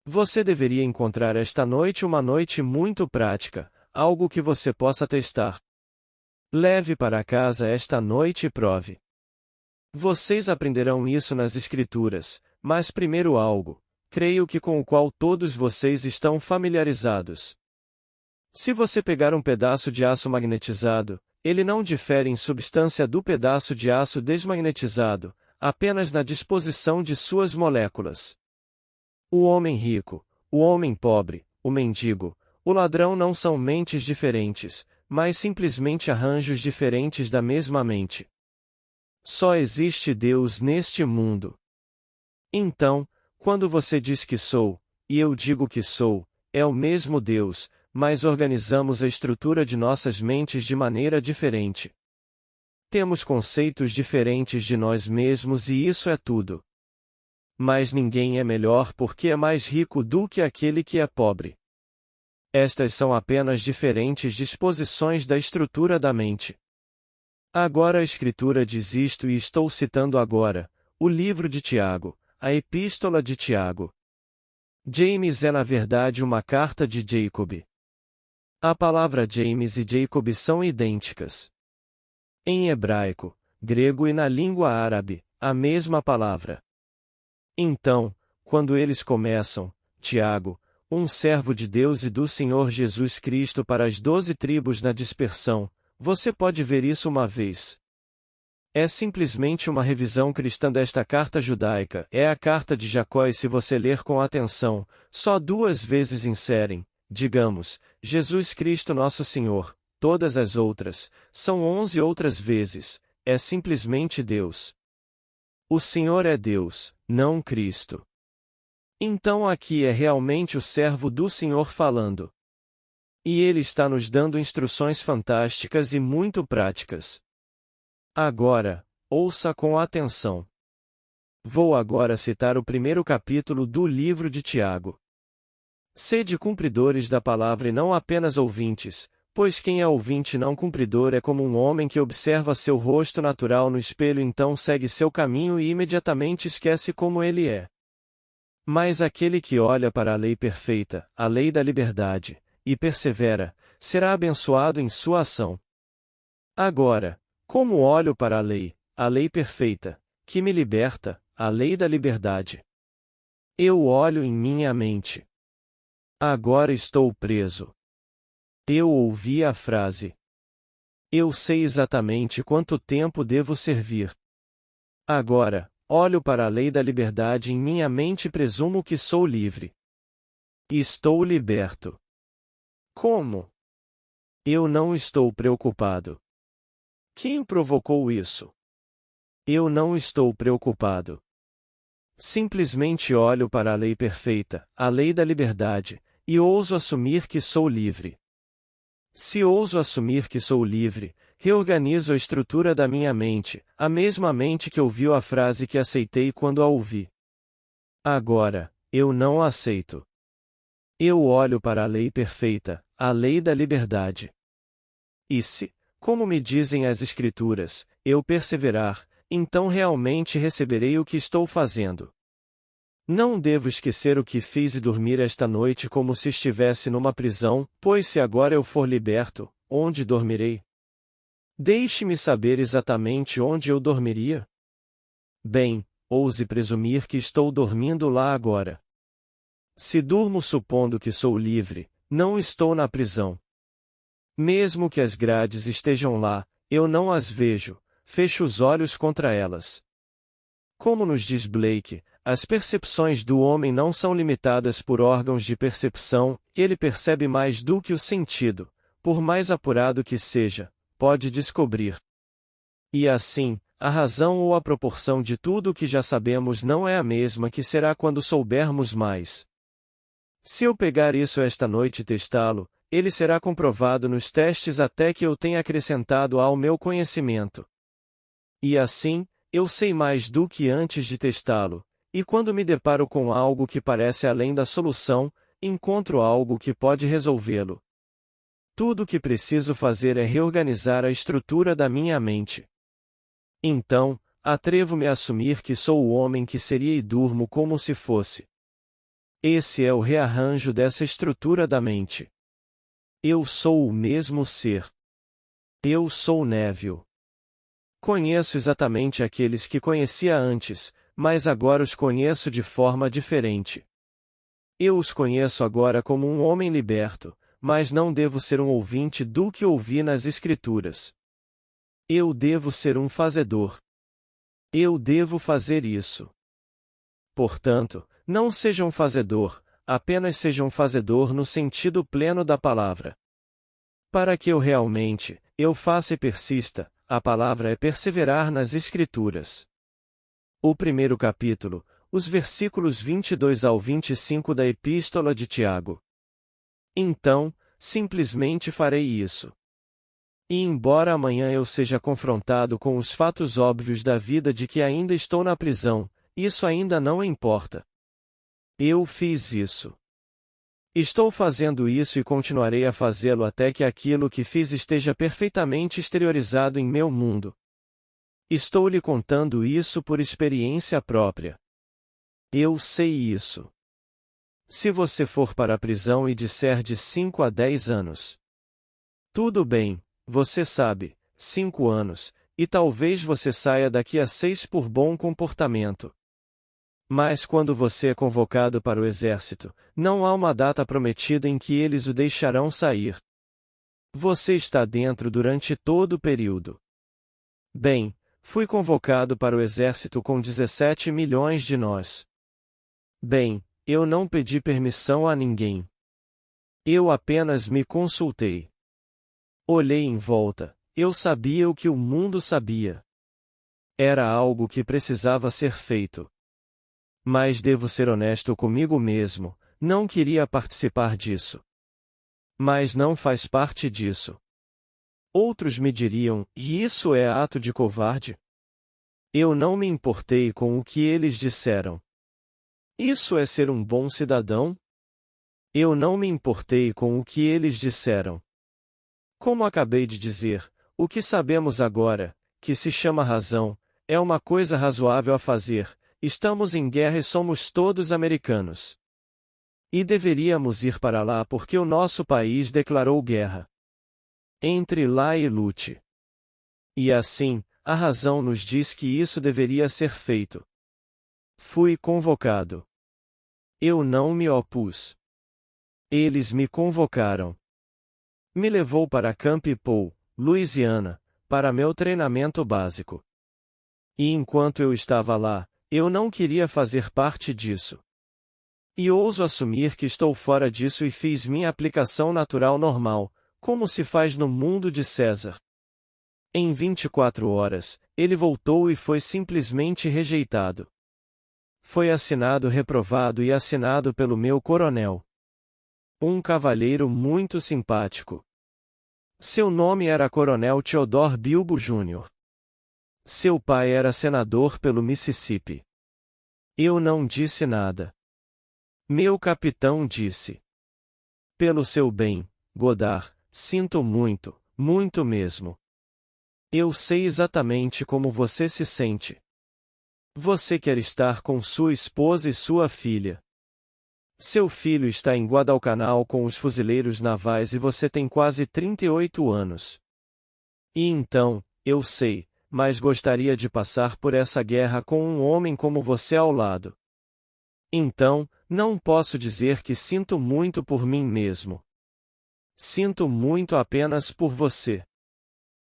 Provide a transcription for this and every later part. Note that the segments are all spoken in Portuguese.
Você deveria encontrar esta noite uma noite muito prática, algo que você possa testar. Leve para casa esta noite e prove. Vocês aprenderão isso nas Escrituras, mas primeiro algo, creio que com o qual todos vocês estão familiarizados. Se você pegar um pedaço de aço magnetizado, ele não difere em substância do pedaço de aço desmagnetizado, apenas na disposição de suas moléculas. O homem rico, o homem pobre, o mendigo, o ladrão não são mentes diferentes, mas simplesmente arranjos diferentes da mesma mente. Só existe Deus neste mundo. Então, quando você diz que sou, e eu digo que sou, é o mesmo Deus, mas organizamos a estrutura de nossas mentes de maneira diferente. Temos conceitos diferentes de nós mesmos e isso é tudo. Mas ninguém é melhor porque é mais rico do que aquele que é pobre. Estas são apenas diferentes disposições da estrutura da mente. Agora a Escritura diz isto e estou citando agora, o livro de Tiago, a Epístola de Tiago. James é na verdade uma carta de Jacob. A palavra James e Jacob são idênticas. Em hebraico, grego e na língua árabe, a mesma palavra. Então, quando eles começam, Tiago, um servo de Deus e do Senhor Jesus Cristo para as 12 tribos na dispersão, você pode ver isso uma vez. É simplesmente uma revisão cristã desta carta judaica, é a carta de Jacó e se você ler com atenção, só 2 vezes inserem, digamos, Jesus Cristo nosso Senhor, todas as outras, são 11 outras vezes, é simplesmente Deus. O Senhor é Deus, não Cristo. Então aqui é realmente o servo do Senhor falando. E ele está nos dando instruções fantásticas e muito práticas. Agora, ouça com atenção. Vou agora citar o primeiro capítulo do livro de Tiago. Sede cumpridores da palavra e não apenas ouvintes, pois quem é ouvinte não cumpridor é como um homem que observa seu rosto natural no espelho e então segue seu caminho e imediatamente esquece como ele é. Mas aquele que olha para a lei perfeita, a lei da liberdade, e persevera, será abençoado em sua ação. Agora, como olho para a lei perfeita, que me liberta, a lei da liberdade. Eu olho em minha mente. Agora estou preso. Eu ouvi a frase. Eu sei exatamente quanto tempo devo servir. Agora, olho para a lei da liberdade em minha mente e presumo que sou livre. Estou liberto. Como? Eu não estou preocupado. Quem provocou isso? Eu não estou preocupado. Simplesmente olho para a lei perfeita, a lei da liberdade, e ouso assumir que sou livre. Se ouso assumir que sou livre, reorganizo a estrutura da minha mente, a mesma mente que ouviu a frase que aceitei quando a ouvi. Agora, eu não a aceito. Eu olho para a lei perfeita, a lei da liberdade. E se, como me dizem as Escrituras, eu perseverar, então realmente receberei o que estou fazendo. Não devo esquecer o que fiz e dormir esta noite como se estivesse numa prisão, pois se agora eu for liberto, onde dormirei? Deixe-me saber exatamente onde eu dormiria. Bem, ouse presumir que estou dormindo lá agora. Se durmo supondo que sou livre, não estou na prisão. Mesmo que as grades estejam lá, eu não as vejo, fecho os olhos contra elas. Como nos diz Blake, as percepções do homem não são limitadas por órgãos de percepção, ele percebe mais do que o sentido, por mais apurado que seja, pode descobrir. E assim, a razão ou a proporção de tudo o que já sabemos não é a mesma que será quando soubermos mais. Se eu pegar isso esta noite e testá-lo, ele será comprovado nos testes até que eu tenha acrescentado ao meu conhecimento. E assim, eu sei mais do que antes de testá-lo, e quando me deparo com algo que parece além da solução, encontro algo que pode resolvê-lo. Tudo o que preciso fazer é reorganizar a estrutura da minha mente. Então, atrevo-me a assumir que sou o homem que seria e durmo como se fosse. Esse é o rearranjo dessa estrutura da mente. Eu sou o mesmo ser. Eu sou Neville. Conheço exatamente aqueles que conhecia antes, mas agora os conheço de forma diferente. Eu os conheço agora como um homem liberto, mas não devo ser um ouvinte do que ouvi nas Escrituras. Eu devo ser um fazedor. Eu devo fazer isso. Portanto, não seja um fazedor, apenas seja um fazedor no sentido pleno da palavra. Para que eu faça e persista, a palavra é perseverar nas Escrituras. O primeiro capítulo, os versículos 22 ao 25 da Epístola de Tiago. Então, simplesmente farei isso. E embora amanhã eu seja confrontado com os fatos óbvios da vida de que ainda estou na prisão, isso ainda não importa. Eu fiz isso. Estou fazendo isso e continuarei a fazê-lo até que aquilo que fiz esteja perfeitamente exteriorizado em meu mundo. Estou lhe contando isso por experiência própria. Eu sei isso. Se você for para a prisão e disser de 5 a 10 anos. Tudo bem, você sabe, 5 anos, e talvez você saia daqui a 6 por bom comportamento. Mas quando você é convocado para o exército, não há uma data prometida em que eles o deixarão sair. Você está dentro durante todo o período. Bem, fui convocado para o exército com 17 milhões de nós. Bem, eu não pedi permissão a ninguém. Eu apenas me consultei. Olhei em volta, eu sabia o que o mundo sabia. Era algo que precisava ser feito. Mas devo ser honesto comigo mesmo, não queria participar disso. Mas não faz parte disso. Outros me diriam, e isso é ato de covarde? Eu não me importei com o que eles disseram. Isso é ser um bom cidadão? Eu não me importei com o que eles disseram. Como acabei de dizer, o que sabemos agora, que se chama razão, é uma coisa razoável a fazer. Estamos em guerra e somos todos americanos. E deveríamos ir para lá porque o nosso país declarou guerra. Entre lá e lute. E assim, a razão nos diz que isso deveria ser feito. Fui convocado. Eu não me opus. Eles me convocaram. Me levou para Camp Paul, Louisiana, para meu treinamento básico. E enquanto eu estava lá, eu não queria fazer parte disso. E ouso assumir que estou fora disso e fiz minha aplicação natural normal, como se faz no mundo de César. Em 24 horas, ele voltou e foi simplesmente rejeitado. Foi assinado reprovado e assinado pelo meu coronel. Um cavalheiro muito simpático. Seu nome era Coronel Theodore Bilbo Jr. Seu pai era senador pelo Mississippi. Eu não disse nada. Meu capitão disse. Pelo seu bem, Godard, sinto muito, muito mesmo. Eu sei exatamente como você se sente. Você quer estar com sua esposa e sua filha. Seu filho está em Guadalcanal com os fuzileiros navais e você tem quase 38 anos. E então, eu sei, mas gostaria de passar por essa guerra com um homem como você ao lado. Então, não posso dizer que sinto muito por mim mesmo. Sinto muito apenas por você.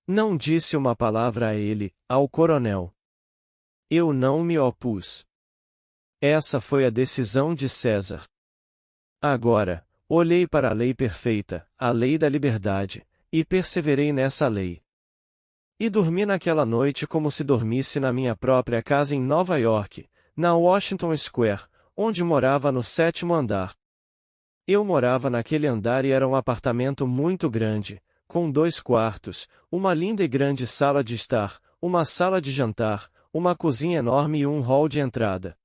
Não disse uma palavra a ele, ao coronel. Eu não me opus. Essa foi a decisão de César. Agora, olhei para a lei perfeita, a lei da liberdade, e perseverei nessa lei. E dormi naquela noite como se dormisse na minha própria casa em Nova York, na Washington Square, onde morava no 7º andar. Eu morava naquele andar e era um apartamento muito grande, com 2 quartos, uma linda e grande sala de estar, uma sala de jantar, uma cozinha enorme e um hall de entrada.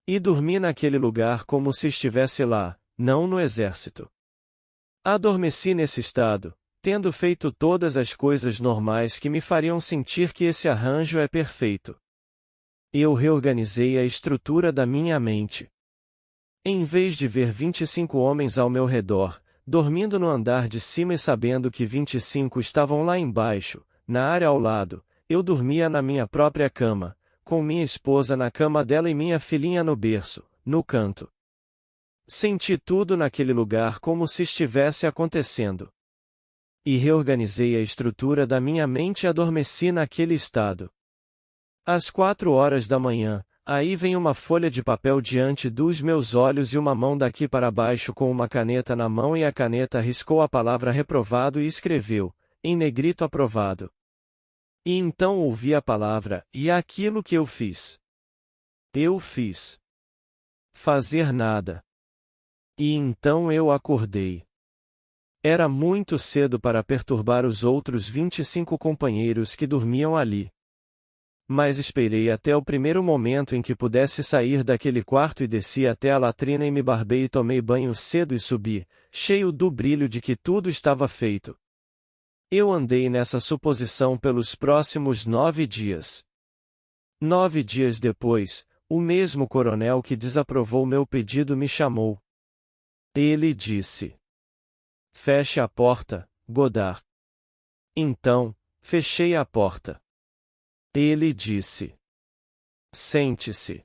E dormi naquele lugar como se estivesse lá, não no exército. Adormeci nesse estado, tendo feito todas as coisas normais que me fariam sentir que esse arranjo é perfeito. Eu reorganizei a estrutura da minha mente. Em vez de ver 25 homens ao meu redor, dormindo no andar de cima e sabendo que 25 estavam lá embaixo, na área ao lado, eu dormia na minha própria cama, com minha esposa na cama dela e minha filhinha no berço, no canto. Senti tudo naquele lugar como se estivesse acontecendo. E reorganizei a estrutura da minha mente e adormeci naquele estado. Às 4 horas da manhã, aí vem uma folha de papel diante dos meus olhos e uma mão daqui para baixo com uma caneta na mão e a caneta riscou a palavra reprovado e escreveu, em negrito aprovado. E então ouvi a palavra, e aquilo que eu fiz. Eu fiz. Fazer nada. E então eu acordei. Era muito cedo para perturbar os outros 25 companheiros que dormiam ali. Mas esperei até o primeiro momento em que pudesse sair daquele quarto e desci até a latrina e me barbei e tomei banho cedo e subi, cheio do brilho de que tudo estava feito. Eu andei nessa suposição pelos próximos 9 dias. 9 dias depois, o mesmo coronel que desaprovou meu pedido me chamou. Ele disse: "Feche a porta, Godard." Então, fechei a porta. Ele disse: "Sente-se."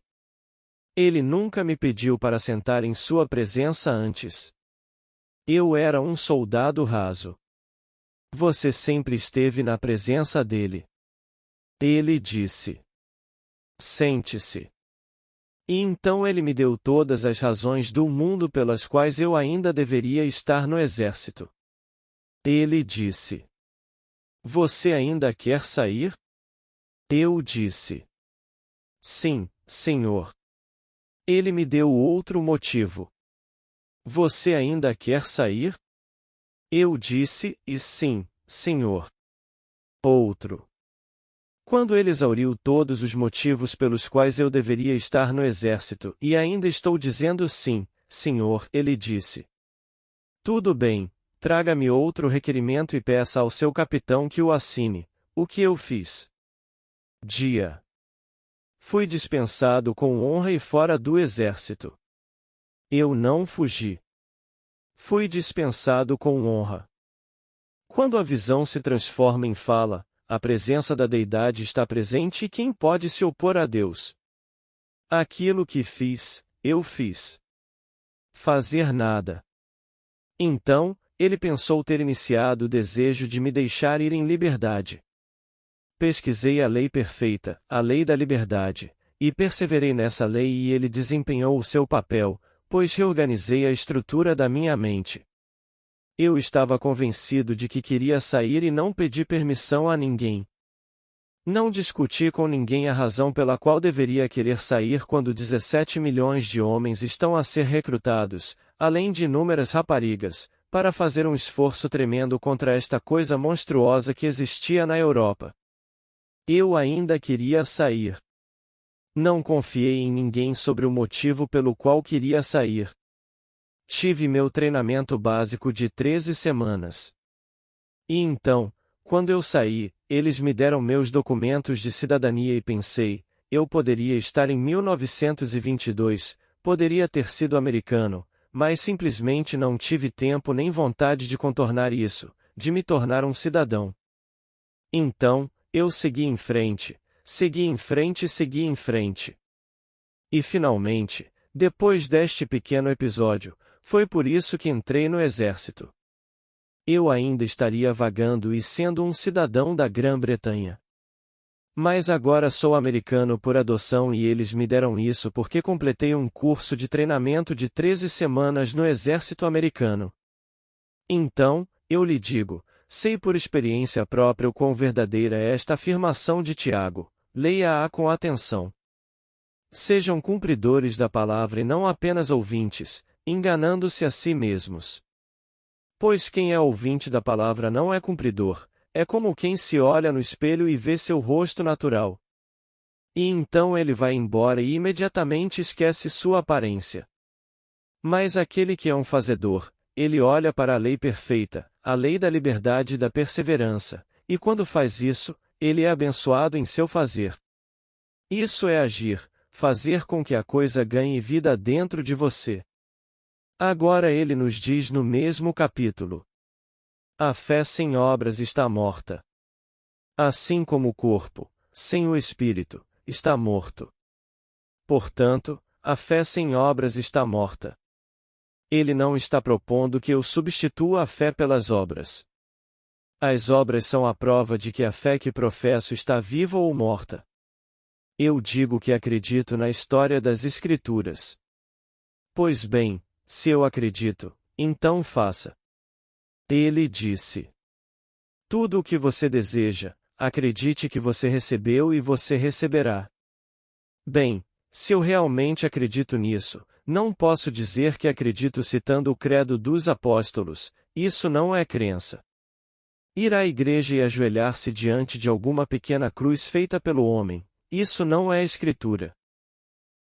Ele nunca me pediu para sentar em sua presença antes. Eu era um soldado raso. Você sempre esteve na presença dele. Ele disse: "Sente-se." E então ele me deu todas as razões do mundo pelas quais eu ainda deveria estar no exército. Ele disse: "Você ainda quer sair?" Eu disse: "Sim, senhor." Ele me deu outro motivo. "Você ainda quer sair?" Eu disse: "E sim, senhor." Outro. Quando ele exauriu todos os motivos pelos quais eu deveria estar no exército, e ainda estou dizendo sim, senhor, ele disse: "Tudo bem, traga-me outro requerimento e peça ao seu capitão que o assine." O que eu fiz? Dia. Fui dispensado com honra e fora do exército. Eu não fugi. Fui dispensado com honra. Quando a visão se transforma em fala, a presença da deidade está presente e quem pode se opor a Deus? Aquilo que fiz, eu fiz. Fazer nada. Então, ele pensou ter iniciado o desejo de me deixar ir em liberdade. Pesquisei a lei perfeita, a lei da liberdade, e perseverei nessa lei e ele desempenhou o seu papel, pois reorganizei a estrutura da minha mente. Eu estava convencido de que queria sair e não pedi permissão a ninguém. Não discuti com ninguém a razão pela qual deveria querer sair quando 17 milhões de homens estão a ser recrutados, além de inúmeras raparigas, para fazer um esforço tremendo contra esta coisa monstruosa que existia na Europa. Eu ainda queria sair. Não confiei em ninguém sobre o motivo pelo qual queria sair. Tive meu treinamento básico de 13 semanas. E então, quando eu saí, eles me deram meus documentos de cidadania e pensei, eu poderia estar em 1922, poderia ter sido americano, mas simplesmente não tive tempo nem vontade de contornar isso, de me tornar um cidadão. Então, eu segui em frente, segui em frente e segui em frente. E finalmente, depois deste pequeno episódio, foi por isso que entrei no exército. Eu ainda estaria vagando e sendo um cidadão da Grã-Bretanha. Mas agora sou americano por adoção e eles me deram isso porque completei um curso de treinamento de 13 semanas no exército americano. Então, eu lhe digo, sei por experiência própria o quão verdadeira é esta afirmação de Tiago, leia-a com atenção. Sejam cumpridores da palavra e não apenas ouvintes, enganando-se a si mesmos. Pois quem é ouvinte da palavra não é cumpridor, é como quem se olha no espelho e vê seu rosto natural. E então ele vai embora e imediatamente esquece sua aparência. Mas aquele que é um fazedor, ele olha para a lei perfeita, a lei da liberdade e da perseverança, e quando faz isso, ele é abençoado em seu fazer. Isso é agir, fazer com que a coisa ganhe vida dentro de você. Agora ele nos diz no mesmo capítulo: a fé sem obras está morta. Assim como o corpo, sem o espírito, está morto. Portanto, a fé sem obras está morta. Ele não está propondo que eu substitua a fé pelas obras. As obras são a prova de que a fé que professo está viva ou morta. Eu digo que acredito na história das Escrituras. Pois bem, se eu acredito, então faça. Ele disse: tudo o que você deseja, acredite que você recebeu e você receberá. Bem, se eu realmente acredito nisso, não posso dizer que acredito citando o credo dos apóstolos, isso não é crença. Ir à igreja e ajoelhar-se diante de alguma pequena cruz feita pelo homem, isso não é escritura.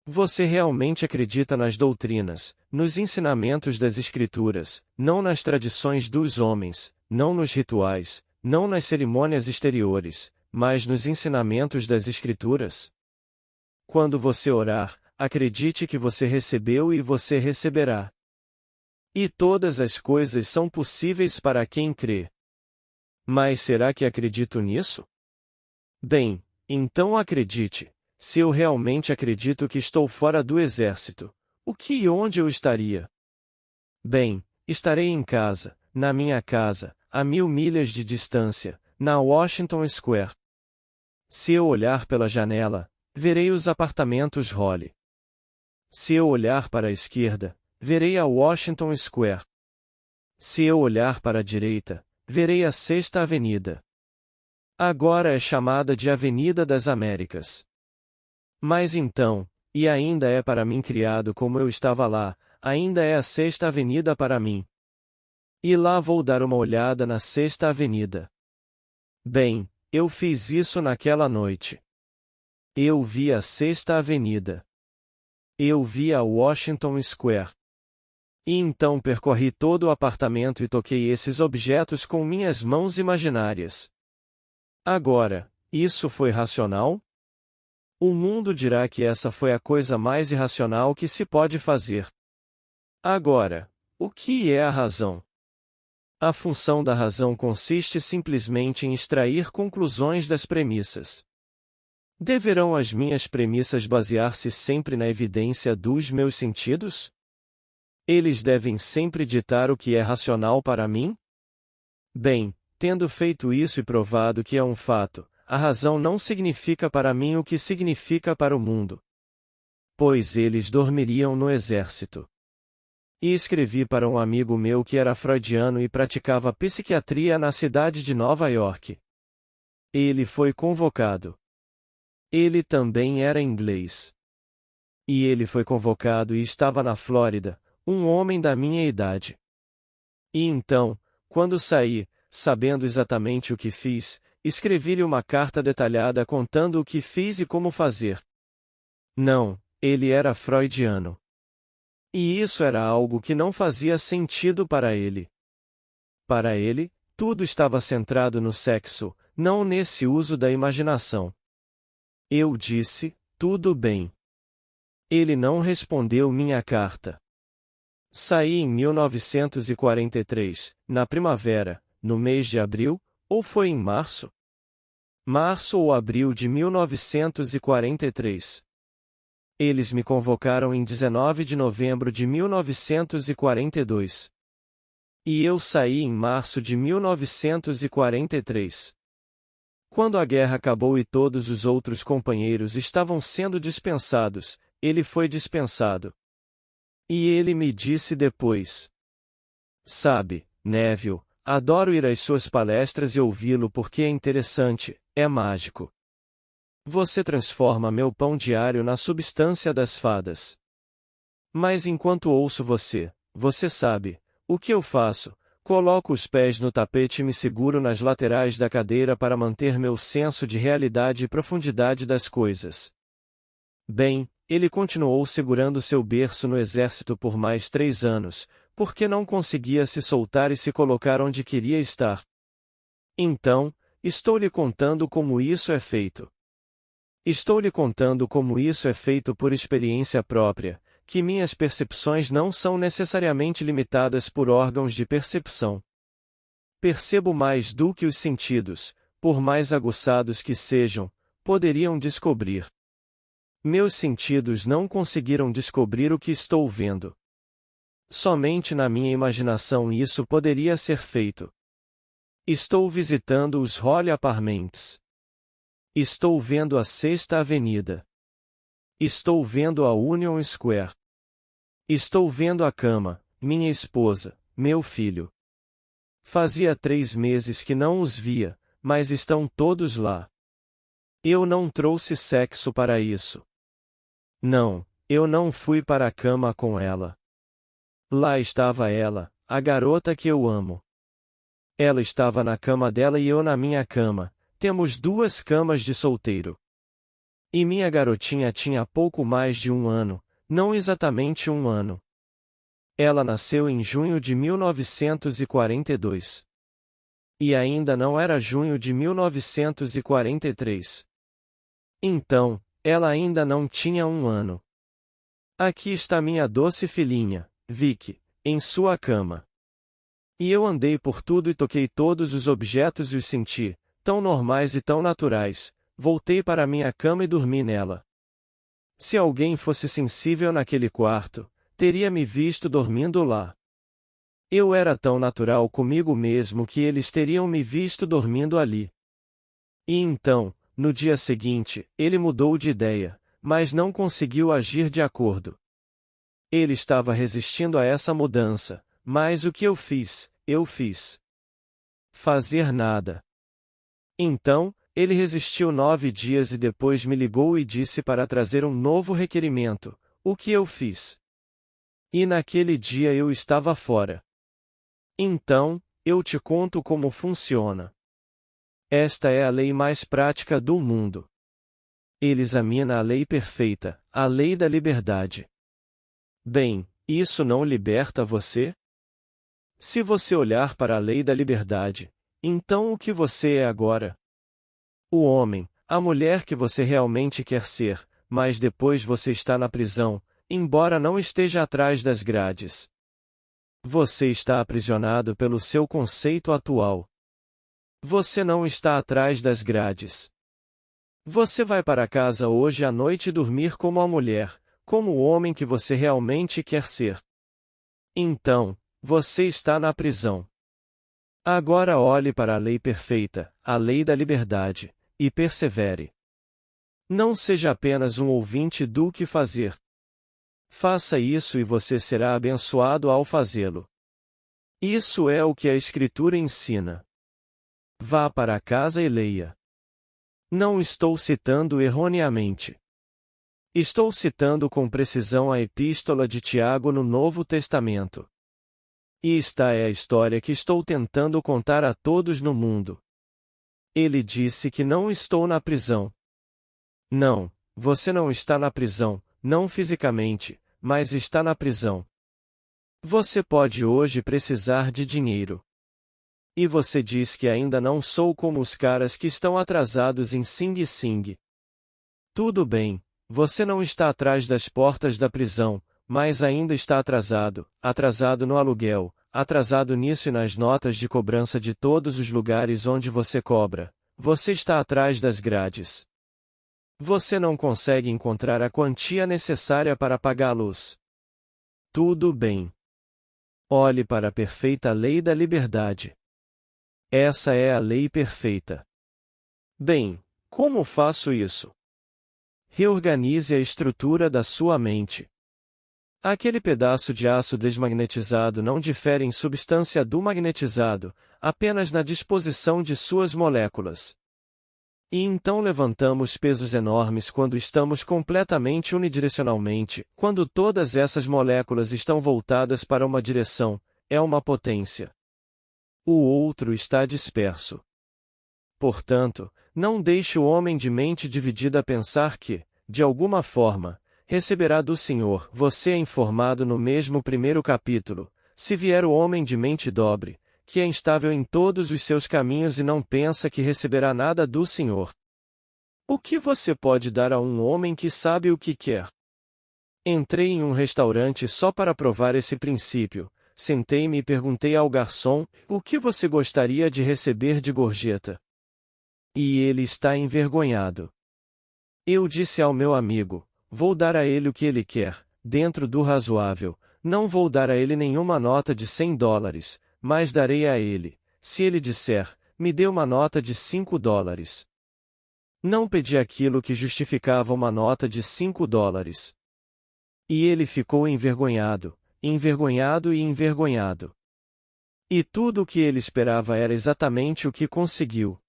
Você realmente acredita nas doutrinas, nos ensinamentos das Escrituras, não nas tradições dos homens, não nos rituais, não nas cerimônias exteriores, mas nos ensinamentos das Escrituras? Quando você orar, acredite que você recebeu e você receberá. E todas as coisas são possíveis para quem crê. Mas será que acredito nisso? Bem, então acredite. Se eu realmente acredito que estou fora do exército, o que e onde eu estaria? Bem, estarei em casa, na minha casa, a 1000 milhas de distância, na Washington Square. Se eu olhar pela janela, verei os apartamentos Holly. Se eu olhar para a esquerda, verei a Washington Square. Se eu olhar para a direita, verei a Sexta Avenida. Agora é chamada de Avenida das Américas. Mas então, e ainda é para mim criado como eu estava lá, ainda é a Sexta Avenida para mim. E lá vou dar uma olhada na Sexta Avenida. Bem, eu fiz isso naquela noite. Eu vi a Sexta Avenida. Eu vi a Washington Square. E então percorri todo o apartamento e toquei esses objetos com minhas mãos imaginárias. Agora, isso foi racional? O mundo dirá que essa foi a coisa mais irracional que se pode fazer. Agora, o que é a razão? A função da razão consiste simplesmente em extrair conclusões das premissas. Deverão as minhas premissas basear-se sempre na evidência dos meus sentidos? Eles devem sempre ditar o que é racional para mim? Bem, tendo feito isso e provado que é um fato, a razão não significa para mim o que significa para o mundo. Pois eles dormiriam no exército. E escrevi para um amigo meu que era freudiano e praticava psiquiatria na cidade de Nova York. Ele foi convocado. Ele também era inglês. E ele foi convocado e estava na Flórida, um homem da minha idade. E então, quando saí, sabendo exatamente o que fiz, escrevi-lhe uma carta detalhada contando o que fiz e como fazer. Não, ele era freudiano. E isso era algo que não fazia sentido para ele. Para ele, tudo estava centrado no sexo, não nesse uso da imaginação. Eu disse, tudo bem. Ele não respondeu minha carta. Saí em 1943, na primavera, no mês de abril, ou foi em março? Março ou abril de 1943. Eles me convocaram em 19 de novembro de 1942. E eu saí em março de 1943. Quando a guerra acabou e todos os outros companheiros estavam sendo dispensados, ele foi dispensado. E ele me disse depois: sabe, Neville, adoro ir às suas palestras e ouvi-lo porque é interessante, é mágico. Você transforma meu pão diário na substância das fadas. Mas enquanto ouço você, você sabe, o que eu faço? Coloco os pés no tapete e me seguro nas laterais da cadeira para manter meu senso de realidade e profundidade das coisas. Bem, ele continuou segurando seu berço no exército por mais 3 anos, porque não conseguia se soltar e se colocar onde queria estar. Então, estou lhe contando como isso é feito. Estou lhe contando como isso é feito por experiência própria, que minhas percepções não são necessariamente limitadas por órgãos de percepção. Percebo mais do que os sentidos, por mais aguçados que sejam, poderiam descobrir. Meus sentidos não conseguiram descobrir o que estou vendo. Somente na minha imaginação isso poderia ser feito. Estou visitando os Holly Apartments. Estou vendo a Sexta Avenida. Estou vendo a Union Square. Estou vendo a cama, minha esposa, meu filho. Fazia 3 meses que não os via, mas estão todos lá. Eu não trouxe sexo para isso. Não, eu não fui para a cama com ela. Lá estava ela, a garota que eu amo. Ela estava na cama dela e eu na minha cama, temos 2 camas de solteiro. E minha garotinha tinha pouco mais de 1 ano, não exatamente 1 ano. Ela nasceu em junho de 1942. E ainda não era junho de 1943. Então, ela ainda não tinha 1 ano. Aqui está minha doce filhinha, Vicky, em sua cama. E eu andei por tudo e toquei todos os objetos e os senti, tão normais e tão naturais, voltei para minha cama e dormi nela. Se alguém fosse sensível naquele quarto, teria me visto dormindo lá. Eu era tão natural comigo mesmo que eles teriam me visto dormindo ali. E então, no dia seguinte, ele mudou de ideia, mas não conseguiu agir de acordo. Ele estava resistindo a essa mudança, mas o que eu fiz, eu fiz. Fazer nada. Então, ele resistiu 9 dias e depois me ligou e disse para trazer um novo requerimento, o que eu fiz. E naquele dia eu estava fora. Então, eu te conto como funciona. Esta é a lei mais prática do mundo. Ele examina a lei perfeita, a lei da liberdade. Bem, isso não liberta você? Se você olhar para a lei da liberdade, então o que você é agora? O homem, a mulher que você realmente quer ser, mas depois você está na prisão, embora não esteja atrás das grades. Você está aprisionado pelo seu conceito atual. Você não está atrás das grades. Você vai para casa hoje à noite dormir como a mulher, como o homem que você realmente quer ser. Então, você está na prisão. Agora olhe para a lei perfeita, a lei da liberdade, e persevere. Não seja apenas um ouvinte do que fazer. Faça isso e você será abençoado ao fazê-lo. Isso é o que a Escritura ensina. Vá para casa e leia. Não estou citando erroneamente. Estou citando com precisão a Epístola de Tiago no Novo Testamento. E esta é a história que estou tentando contar a todos no mundo. Ele disse que não estou na prisão. Não, você não está na prisão, não fisicamente, mas está na prisão. Você pode hoje precisar de dinheiro. E você diz que ainda não sou como os caras que estão atrasados em Sing Sing. Tudo bem, você não está atrás das portas da prisão, mas ainda está atrasado, atrasado no aluguel, atrasado nisso e nas notas de cobrança de todos os lugares onde você cobra. Você está atrás das grades. Você não consegue encontrar a quantia necessária para pagar a luz. Tudo bem. Olhe para a perfeita lei da liberdade. Essa é a lei perfeita. Bem, como faço isso? Reorganize a estrutura da sua mente. Aquele pedaço de aço desmagnetizado não difere em substância do magnetizado, apenas na disposição de suas moléculas. E então levantamos pesos enormes quando estamos completamente unidirecionalmente, quando todas essas moléculas estão voltadas para uma direção, é uma potência. O outro está disperso. Portanto, não deixe o homem de mente dividida pensar que, de alguma forma, receberá do Senhor. Você é informado no mesmo primeiro capítulo, se vier o homem de mente dobre, que é instável em todos os seus caminhos e não pensa que receberá nada do Senhor. O que você pode dar a um homem que sabe o que quer? Entrei em um restaurante só para provar esse princípio. Sentei-me e perguntei ao garçom: o que você gostaria de receber de gorjeta? E ele está envergonhado. Eu disse ao meu amigo: vou dar a ele o que ele quer, dentro do razoável. Não vou dar a ele nenhuma nota de $100, mas darei a ele, se ele disser: me dê uma nota de $5. Não pedi aquilo que justificava uma nota de $5. E ele ficou envergonhado, envergonhado e envergonhado. E tudo o que ele esperava era exatamente o que conseguiu.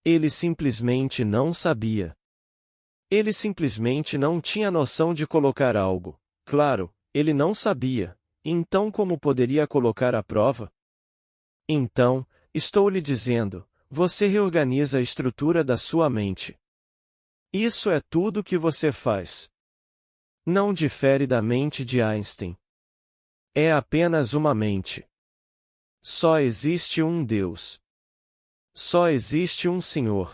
Ele simplesmente não sabia. Ele simplesmente não tinha noção de colocar algo. Claro, ele não sabia. Então como poderia colocar à prova? Então, estou lhe dizendo, você reorganiza a estrutura da sua mente. Isso é tudo que você faz. Não difere da mente de Einstein. É apenas uma mente. Só existe um Deus. Só existe um Senhor.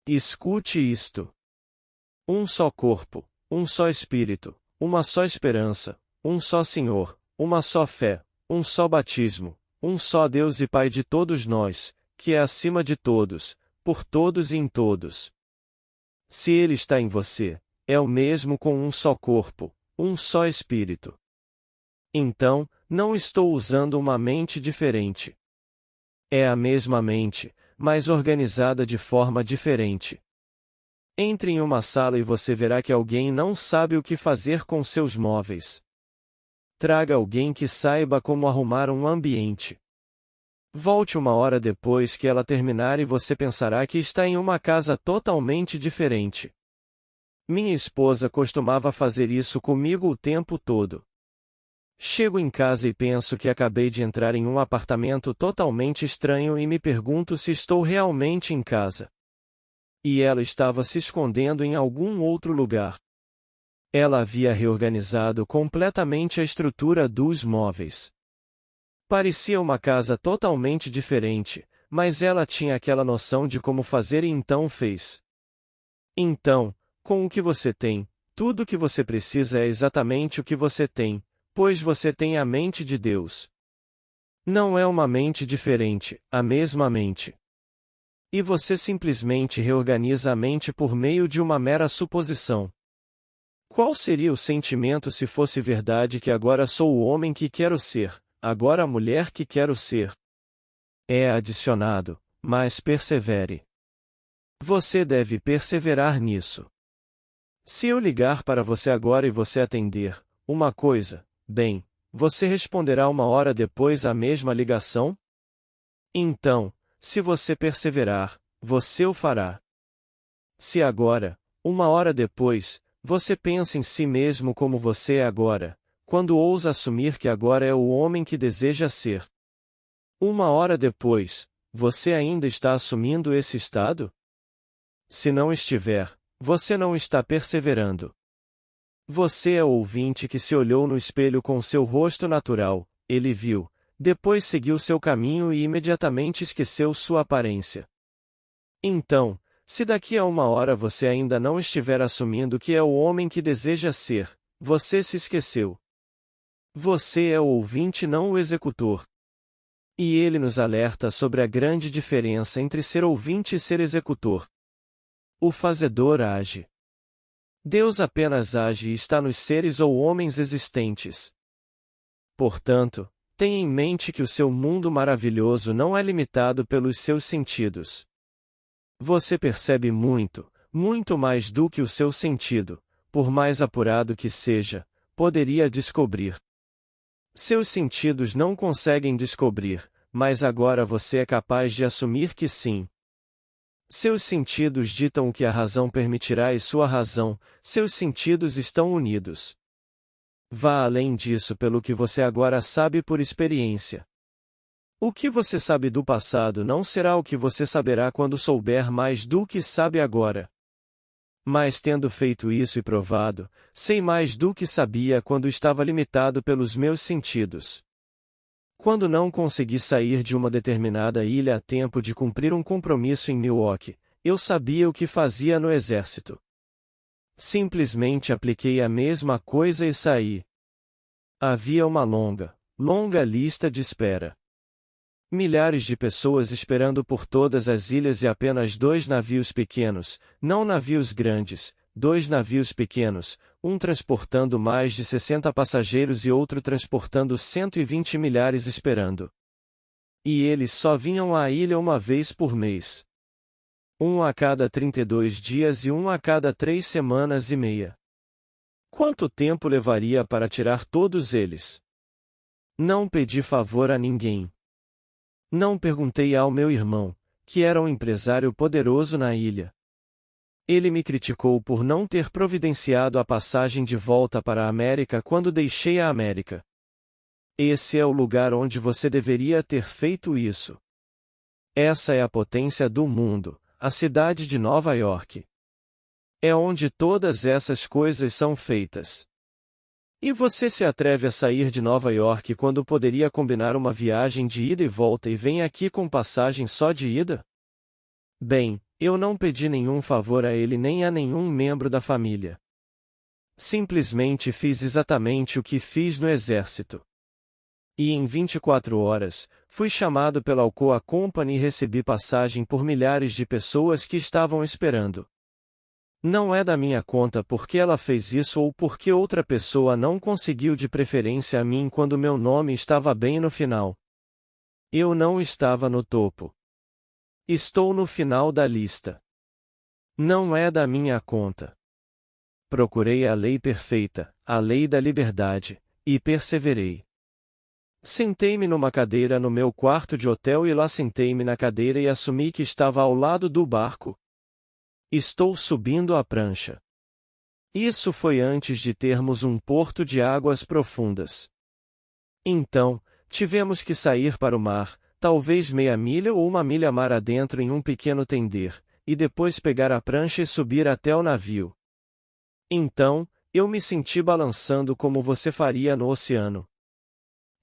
Escute isto. Um só corpo, um só Espírito, uma só esperança, um só Senhor, uma só fé, um só batismo, um só Deus e Pai de todos nós, que é acima de todos, por todos e em todos. Se Ele está em você, é o mesmo com um só corpo, um só Espírito. Então, não estou usando uma mente diferente. É a mesma mente, mas organizada de forma diferente. Entre em uma sala e você verá que alguém não sabe o que fazer com seus móveis. Traga alguém que saiba como arrumar um ambiente. Volte uma hora depois que ela terminar e você pensará que está em uma casa totalmente diferente. Minha esposa costumava fazer isso comigo o tempo todo. Chego em casa e penso que acabei de entrar em um apartamento totalmente estranho e me pergunto se estou realmente em casa. E ela estava se escondendo em algum outro lugar. Ela havia reorganizado completamente a estrutura dos móveis. Parecia uma casa totalmente diferente, mas ela tinha aquela noção de como fazer e então fez. Então, com o que você tem, tudo o que você precisa é exatamente o que você tem, pois você tem a mente de Deus. Não é uma mente diferente, a mesma mente. E você simplesmente reorganiza a mente por meio de uma mera suposição. Qual seria o sentimento se fosse verdade que agora sou o homem que quero ser, agora a mulher que quero ser? É adicionado, mas persevere. Você deve perseverar nisso. Se eu ligar para você agora e você atender, uma coisa, bem, você responderá uma hora depois a mesma ligação? Então, se você perseverar, você o fará. Se agora, uma hora depois, você pensa em si mesmo como você é agora, quando ousa assumir que agora é o homem que deseja ser. Uma hora depois, você ainda está assumindo esse estado? Se não estiver, você não está perseverando. Você é o ouvinte que se olhou no espelho com seu rosto natural, ele viu, depois seguiu seu caminho e imediatamente esqueceu sua aparência. Então, se daqui a uma hora você ainda não estiver assumindo que é o homem que deseja ser, você se esqueceu. Você é o ouvinte, não o executor. E ele nos alerta sobre a grande diferença entre ser ouvinte e ser executor. O fazedor age. Deus apenas age e está nos seres ou homens existentes. Portanto, tenha em mente que o seu mundo maravilhoso não é limitado pelos seus sentidos. Você percebe muito, muito mais do que o seu sentido, por mais apurado que seja, poderia descobrir. Seus sentidos não conseguem descobrir, mas agora você é capaz de assumir que sim. Seus sentidos ditam o que a razão permitirá e sua razão, seus sentidos estão unidos. Vá além disso pelo que você agora sabe por experiência. O que você sabe do passado não será o que você saberá quando souber mais do que sabe agora. Mas tendo feito isso e provado, sei mais do que sabia quando estava limitado pelos meus sentidos. Quando não consegui sair de uma determinada ilha a tempo de cumprir um compromisso em Milwaukee, eu sabia o que fazia no exército. Simplesmente apliquei a mesma coisa e saí. Havia uma longa lista de espera. Milhares de pessoas esperando por todas as ilhas e apenas 2 navios pequenos, não navios grandes, 2 navios pequenos, um transportando mais de 60 passageiros e outro transportando 120 milhares esperando. E eles só vinham à ilha uma vez por mês. Um a cada 32 dias e um a cada 3 semanas e meia. Quanto tempo levaria para tirar todos eles? Não pedi favor a ninguém. Não perguntei ao meu irmão, que era um empresário poderoso na ilha. Ele me criticou por não ter providenciado a passagem de volta para a América quando deixei a América. Esse é o lugar onde você deveria ter feito isso. Essa é a potência do mundo, a cidade de Nova York. É onde todas essas coisas são feitas. E você se atreve a sair de Nova York quando poderia combinar uma viagem de ida e volta e vem aqui com passagem só de ida? Bem, eu não pedi nenhum favor a ele nem a nenhum membro da família. Simplesmente fiz exatamente o que fiz no exército. E em 24 horas, fui chamado pela Alcoa Company e recebi passagem por milhares de pessoas que estavam esperando. Não é da minha conta porque ela fez isso ou porque outra pessoa não conseguiu de preferência a mim quando meu nome estava bem no final. Eu não estava no topo. Estou no final da lista. Não é da minha conta. Procurei a lei perfeita, a lei da liberdade, e perseverei. Sentei-me numa cadeira no meu quarto de hotel e lá sentei-me na cadeira e assumi que estava ao lado do barco. Estou subindo a prancha. Isso foi antes de termos um porto de águas profundas. Então, tivemos que sair para o mar, talvez meia milha ou uma milha mar adentro em um pequeno tender, e depois pegar a prancha e subir até o navio. Então, eu me senti balançando como você faria no oceano.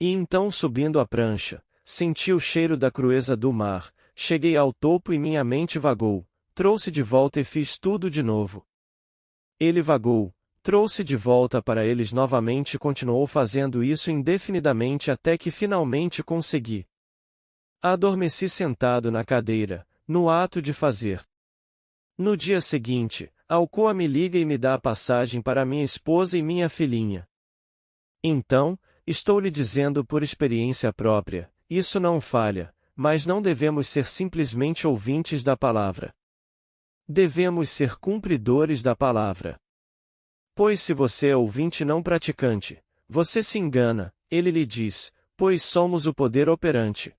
E então subindo a prancha, senti o cheiro da crueza do mar, cheguei ao topo e minha mente vagou. Trouxe de volta e fiz tudo de novo. Ele vagou, trouxe de volta para eles novamente e continuou fazendo isso indefinidamente até que finalmente consegui. Adormeci sentado na cadeira, no ato de fazer. No dia seguinte, a Alcoa me liga e me dá a passagem para minha esposa e minha filhinha. Então, estou lhe dizendo por experiência própria, isso não falha, mas não devemos ser simplesmente ouvintes da palavra. Devemos ser cumpridores da palavra. Pois se você é ouvinte não praticante, você se engana, ele lhe diz, pois somos o poder operante.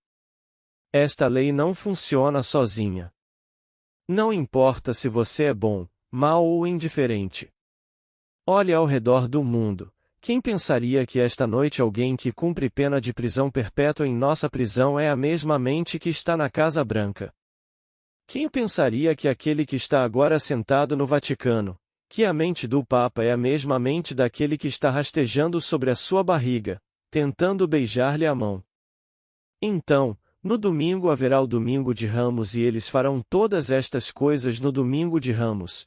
Esta lei não funciona sozinha. Não importa se você é bom, mau ou indiferente. Olhe ao redor do mundo. Quem pensaria que esta noite alguém que cumpre pena de prisão perpétua em nossa prisão é a mesma mente que está na Casa Branca? Quem pensaria que aquele que está agora sentado no Vaticano, que a mente do Papa é a mesma mente daquele que está rastejando sobre a sua barriga, tentando beijar-lhe a mão? Então, no domingo haverá o domingo de Ramos e eles farão todas estas coisas no domingo de Ramos.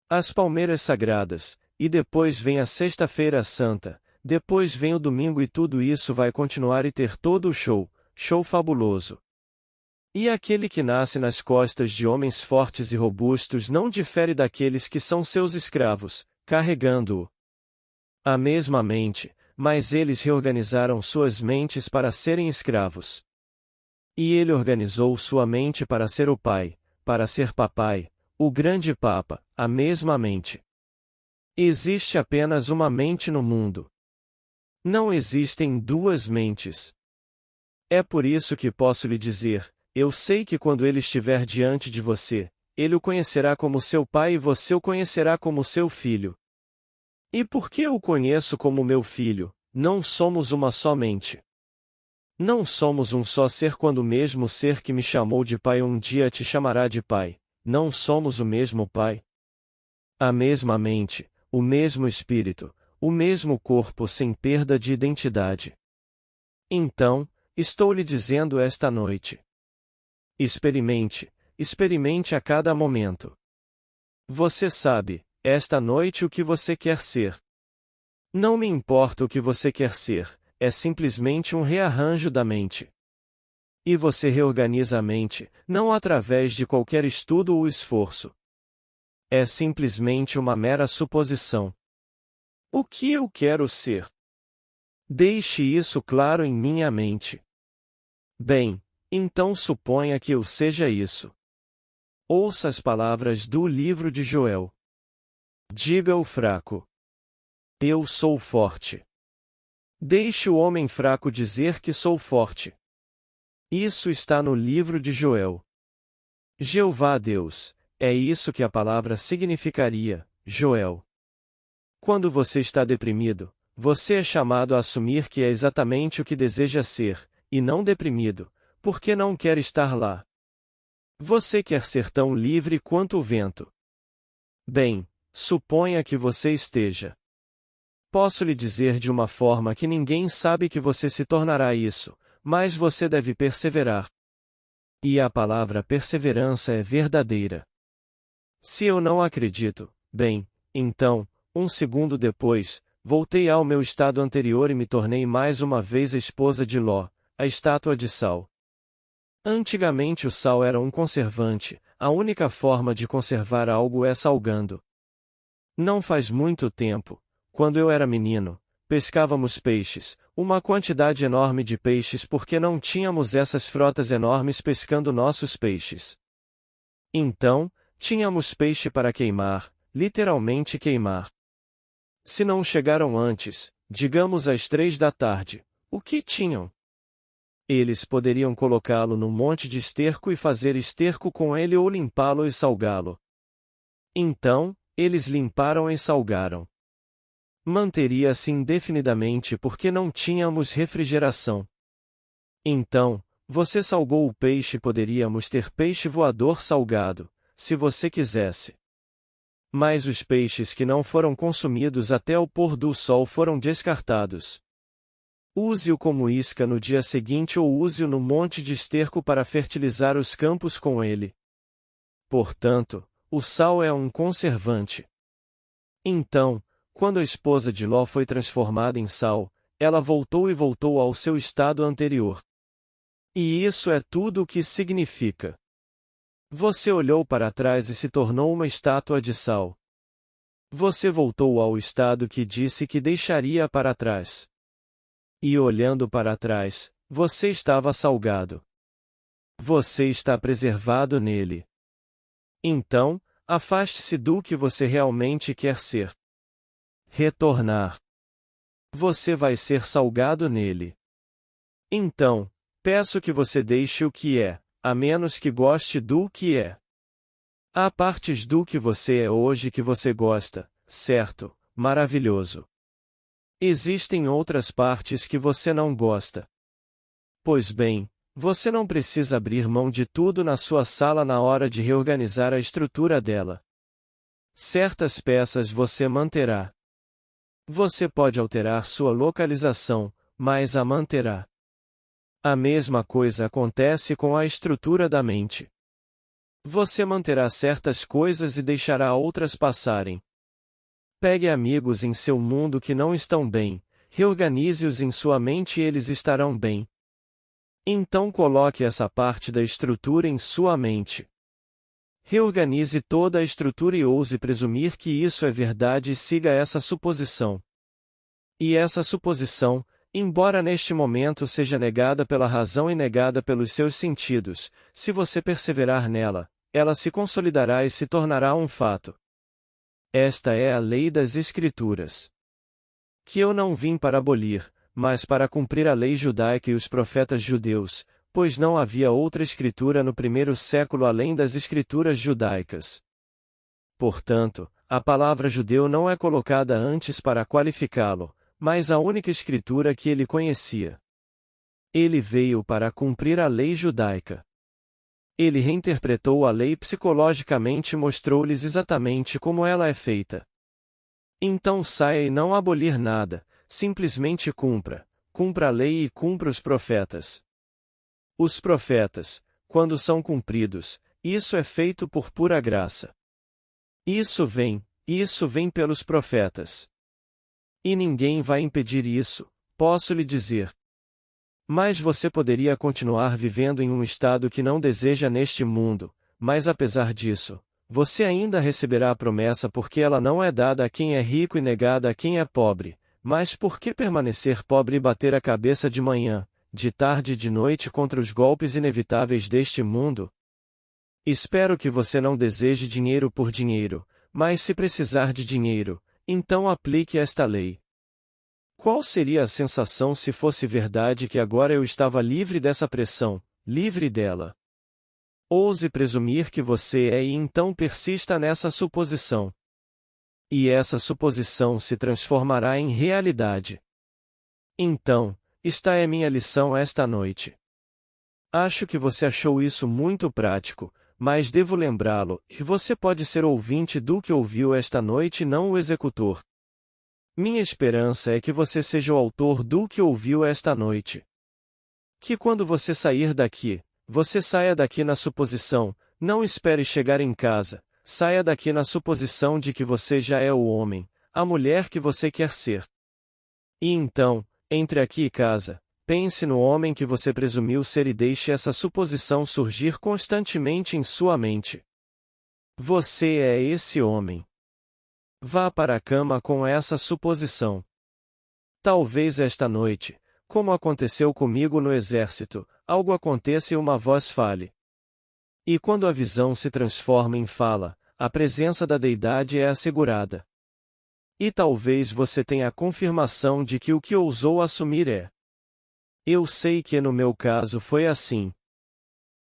As palmeiras sagradas, e depois vem a Sexta-feira Santa, depois vem o domingo e tudo isso vai continuar e ter todo o show fabuloso. E aquele que nasce nas costas de homens fortes e robustos não difere daqueles que são seus escravos, carregando-o. A mesma mente, mas eles reorganizaram suas mentes para serem escravos. E ele organizou sua mente para ser o pai, para ser papai, o grande papa, a mesma mente. Existe apenas uma mente no mundo. Não existem duas mentes. É por isso que posso lhe dizer, eu sei que quando ele estiver diante de você, ele o conhecerá como seu pai e você o conhecerá como seu filho. E porque eu o conheço como meu filho, não somos uma só mente. Não somos um só ser quando o mesmo ser que me chamou de pai um dia te chamará de pai, não somos o mesmo pai. A mesma mente, o mesmo espírito, o mesmo corpo sem perda de identidade. Então, estou lhe dizendo esta noite. Experimente a cada momento. Você sabe, esta noite o que você quer ser. Não me importa o que você quer ser, é simplesmente um rearranjo da mente. E você reorganiza a mente, não através de qualquer estudo ou esforço. É simplesmente uma mera suposição. O que eu quero ser? Deixe isso claro em minha mente. Bem, então suponha que eu seja isso. Ouça as palavras do livro de Joel. Diga ao fraco: eu sou forte. Deixe o homem fraco dizer que sou forte. Isso está no livro de Joel. Jeová Deus, é isso que a palavra significaria, Joel. Quando você está deprimido, você é chamado a assumir que é exatamente o que deseja ser, e não deprimido, porque não quer estar lá. Você quer ser tão livre quanto o vento. Bem, suponha que você esteja. Posso lhe dizer de uma forma que ninguém sabe que você se tornará isso, mas você deve perseverar. E a palavra perseverança é verdadeira. Se eu não acredito, bem, então, um segundo depois, voltei ao meu estado anterior e me tornei mais uma vez a esposa de Ló, a estátua de sal. Antigamente o sal era um conservante, a única forma de conservar algo é salgando. Não faz muito tempo, quando eu era menino, pescávamos peixes, uma quantidade enorme de peixes porque não tínhamos essas frotas enormes pescando nossos peixes. Então, tínhamos peixe para queimar, literalmente queimar. Se não chegaram antes, digamos às 3 da tarde, o que tinham? Eles poderiam colocá-lo num monte de esterco e fazer esterco com ele ou limpá-lo e salgá-lo. Então, eles limparam e salgaram. Manteria-se indefinidamente porque não tínhamos refrigeração. Então, você salgou o peixe e poderíamos ter peixe voador salgado, se você quisesse. Mas os peixes que não foram consumidos até o pôr do sol foram descartados. Use-o como isca no dia seguinte ou use-o no monte de esterco para fertilizar os campos com ele. Portanto, o sal é um conservante. Então, quando a esposa de Ló foi transformada em sal, ela voltou ao seu estado anterior. E isso é tudo o que significa. Você olhou para trás e se tornou uma estátua de sal. Você voltou ao estado que disse que deixaria para trás. E olhando para trás, você estava salgado. Você está preservado nele. Então, afaste-se do que você realmente quer ser. Retornar. Você vai ser salgado nele. Então, peço que você deixe o que é, a menos que goste do que é. Há partes do que você é hoje que você gosta, certo? Maravilhoso. Existem outras partes que você não gosta. Pois bem, você não precisa abrir mão de tudo na sua sala na hora de reorganizar a estrutura dela. Certas peças você manterá. Você pode alterar sua localização, mas a manterá. A mesma coisa acontece com a estrutura da mente. Você manterá certas coisas e deixará outras passarem. Pegue amigos em seu mundo que não estão bem, reorganize-os em sua mente e eles estarão bem. Então coloque essa parte da estrutura em sua mente. Reorganize toda a estrutura e ouse presumir que isso é verdade e siga essa suposição. E essa suposição, embora neste momento seja negada pela razão e negada pelos seus sentidos, se você perseverar nela, ela se consolidará e se tornará um fato. Esta é a lei das Escrituras. Que eu não vim para abolir, mas para cumprir a lei judaica e os profetas judeus, pois não havia outra escritura no primeiro século além das escrituras judaicas. Portanto, a palavra judeu não é colocada antes para qualificá-lo, mas a única escritura que ele conhecia. Ele veio para cumprir a lei judaica. Ele reinterpretou a lei psicologicamente e mostrou-lhes exatamente como ela é feita. Então saia e não abolir nada, simplesmente cumpra a lei e cumpra os profetas. Os profetas, quando são cumpridos, isso é feito por pura graça. Isso vem, Isso vem pelos profetas. E ninguém vai impedir isso, posso lhe dizer. Mas você poderia continuar vivendo em um estado que não deseja neste mundo, mas apesar disso, você ainda receberá a promessa porque ela não é dada a quem é rico e negada a quem é pobre. Mas por que permanecer pobre e bater a cabeça de manhã, de tarde e de noite contra os golpes inevitáveis deste mundo? Espero que você não deseje dinheiro por dinheiro, mas se precisar de dinheiro, então aplique esta lei. Qual seria a sensação se fosse verdade que agora eu estava livre dessa pressão, livre dela? Ouse presumir que você é e então persista nessa suposição. E essa suposição se transformará em realidade. Então, esta é minha lição esta noite. Acho que você achou isso muito prático, mas devo lembrá-lo que você pode ser ouvinte do que ouviu esta noite e não o executor. Minha esperança é que você seja o autor do que ouviu esta noite. Que quando você sair daqui, você saia daqui na suposição, não espere chegar em casa, saia daqui na suposição de que você já é o homem, a mulher que você quer ser. E então, entre aqui e casa, pense no homem que você presumiu ser e deixe essa suposição surgir constantemente em sua mente. Você é esse homem. Vá para a cama com essa suposição. Talvez esta noite, como aconteceu comigo no exército, algo aconteça e uma voz fale. E quando a visão se transforma em fala, a presença da deidade é assegurada. E talvez você tenha a confirmação de que o que ousou assumir é. Eu sei que no meu caso foi assim.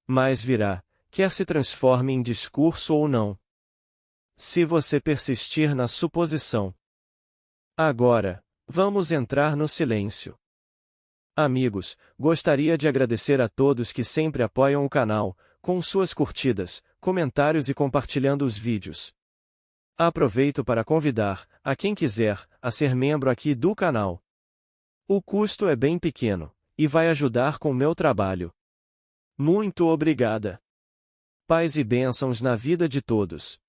Mas virá, quer se transforme em discurso ou não. Se você persistir na suposição. Agora, vamos entrar no silêncio. Amigos, gostaria de agradecer a todos que sempre apoiam o canal, com suas curtidas, comentários e compartilhando os vídeos. Aproveito para convidar, a quem quiser, a ser membro aqui do canal. O custo é bem pequeno, e vai ajudar com o meu trabalho. Muito obrigada. Paz e bênçãos na vida de todos.